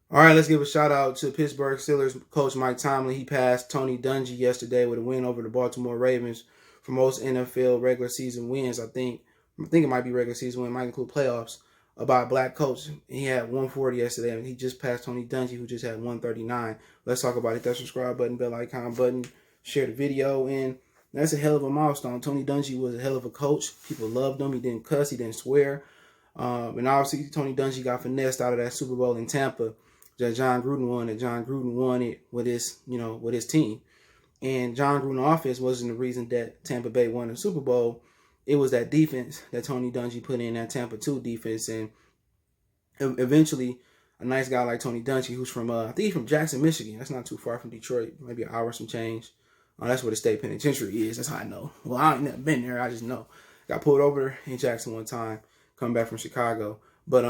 All right, let's give a shout out to Pittsburgh Steelers coach Mike Tomlin. He passed Tony Dungy yesterday with a win over the Baltimore Ravens for most NFL regular season wins. I think it might be regular season win, might include playoffs. About a black coach. He had 140 yesterday, and he just passed Tony Dungy, who just had 139. Let's talk about it. Hit that subscribe button, bell icon button, share the video, and that's a hell of a milestone. Tony Dungy was a hell of a coach. People loved him. He didn't cuss. He didn't swear. And obviously, Tony Dungy got finessed out of that Super Bowl in Tampa that John Gruden won. That John Gruden won it with his team. And John Gruden offense wasn't the reason that Tampa Bay won the Super Bowl. It was that defense that Tony Dungy put in, that Tampa 2 defense. And eventually, a nice guy like Tony Dungy, who's from, I think he's from Jackson, Michigan. That's not too far from Detroit, maybe an hour some change. That's where the state penitentiary is. That's how I know. Well, I ain't never been there. I just know. Got pulled over in Jackson one time, coming back from Chicago. But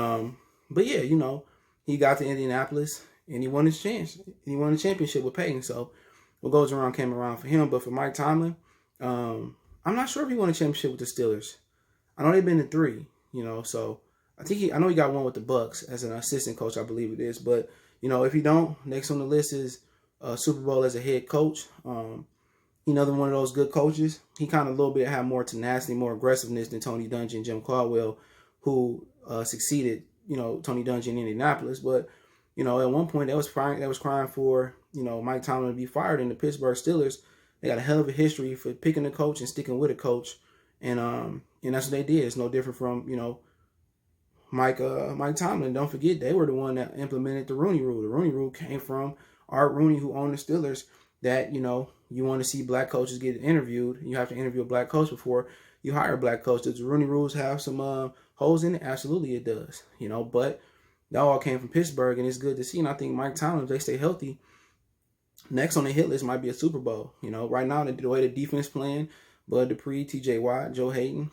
yeah, he got to Indianapolis and he won his chance. He won the championship with Peyton. So what goes around came around for him. But for Mike Tomlin, I'm not sure if he won a championship with the Steelers. I know they've been to 3, so I know he got one with the Bucks as an assistant coach, I believe it is. But, if he don't, next on the list is Super Bowl as a head coach. Another one of those good coaches. He kind of a little bit had more tenacity, more aggressiveness than Tony Dungy and Jim Caldwell, who succeeded, Tony Dungy in Indianapolis. But, at one point they was crying for, Mike Tomlin to be fired, in the Pittsburgh Steelers. They got a hell of a history for picking a coach and sticking with a coach. And that's what they did. It's no different from, Mike Tomlin. Don't forget, they were the one that implemented the Rooney Rule. The Rooney Rule came from Art Rooney, who owned the Steelers, that, you want to see black coaches get interviewed. You have to interview a black coach before you hire a black coach. Does the Rooney Rules have some holes in it? Absolutely it does. But that all came from Pittsburgh, and it's good to see. And I think Mike Tomlin, if they stay healthy, next on the hit list might be a Super Bowl. Right now, the way the defense playing, Bud Dupree, T.J. Watt, Joe Hayden,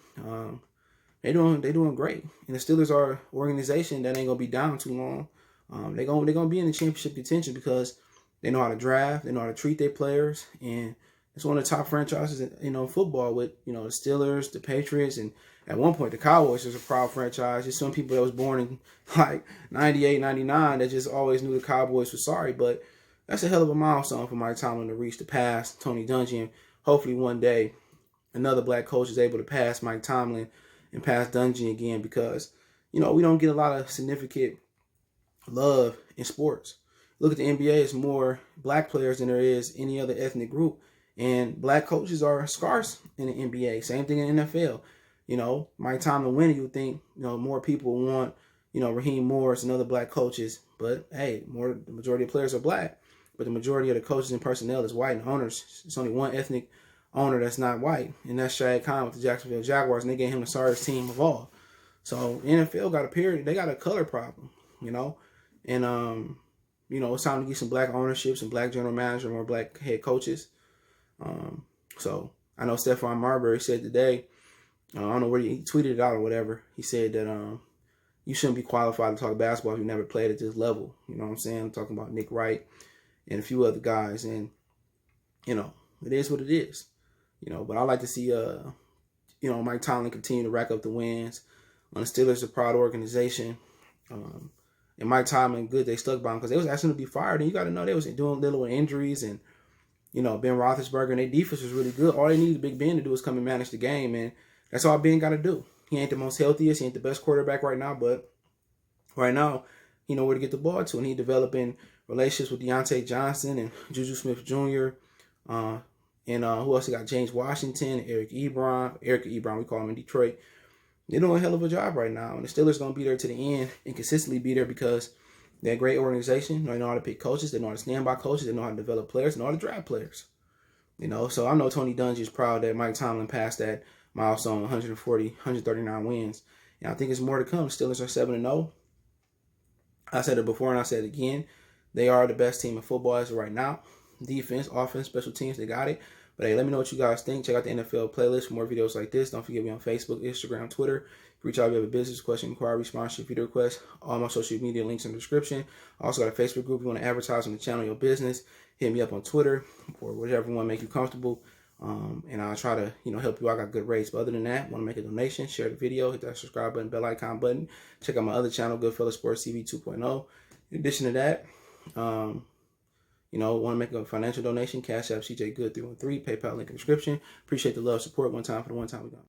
they doing great. And the Steelers are an organization that ain't gonna be down too long. They're gonna be in the championship contention because they know how to draft, they know how to treat their players, and it's one of the top franchises in football with the Steelers, the Patriots, and at one point the Cowboys was a proud franchise. Just some people that was born in like 98, 99 that just always knew the Cowboys were sorry. But that's a hell of a milestone for Mike Tomlin to reach, to pass Tony Dungy, and hopefully one day another black coach is able to pass Mike Tomlin and pass Dungy again, because we don't get a lot of significant love in sports. Look at the NBA, it's more black players than there is any other ethnic group. And black coaches are scarce in the NBA. Same thing in the NFL. Mike Tomlin winning, you would think, more people want, Raheem Morris and other black coaches. But hey, the majority of players are black. But the majority of the coaches and personnel is white, and owners. It's only one ethnic owner that's not white, and that's Shad Khan with the Jacksonville Jaguars, and they gave him the sorriest team of all. So NFL they got a color problem, and it's time to get some black ownership, some black general manager, more black head coaches. So I know Stephon Marbury said today, I don't know where he tweeted it out or whatever. He said that you shouldn't be qualified to talk basketball if you never played at this level. You know what I'm saying? I'm talking about Nick Wright and a few other guys, and it is what it is. But I like to see Mike Tomlin continue to rack up the wins. The Steelers are a proud organization. And Mike Tomlin, good, they stuck by him because they was asking him to be fired. And you got to know they was doing little injuries, and Ben Roethlisberger and their defense was really good. All they needed Big Ben to do is come and manage the game, and that's all Ben got to do. He ain't the most healthiest, he ain't the best quarterback right now, but right now he know where to get the ball to, and he developing relationships with Deontay Johnson and Juju Smith-Jr. And who else? He got James Washington, Eric Ebron, we call him in Detroit. They're doing a hell of a job right now. And the Steelers going to be there to the end and consistently be there because they're a great organization. They know how to pick coaches. They know how to stand by coaches. They know how to develop players. They know how to draft players. So I know Tony Dungy is proud that Mike Tomlin passed that milestone, 139 wins. And I think it's more to come. Steelers are 7-0. I said it before and I said it again. They are the best team in football as of right now. Defense, offense, special teams, they got it. But hey, let me know what you guys think. Check out the NFL playlist for more videos like this. Don't forget me on Facebook, Instagram, Twitter. Reach out if you have a business question, inquiry, sponsorship, video request. All my social media links in the description. I also got a Facebook group. If you want to advertise on the channel, your business, hit me up on Twitter or whatever one make you comfortable. And I'll try to, help you. I got good rates. But other than that, want to make a donation, share the video, hit that subscribe button, bell icon button. Check out my other channel, Goodfellas Sports TV 2.0. In addition to that, want to make a financial donation, Cash App CJ Good 313, PayPal link in the description. Appreciate the love, support. One time for the one time we done.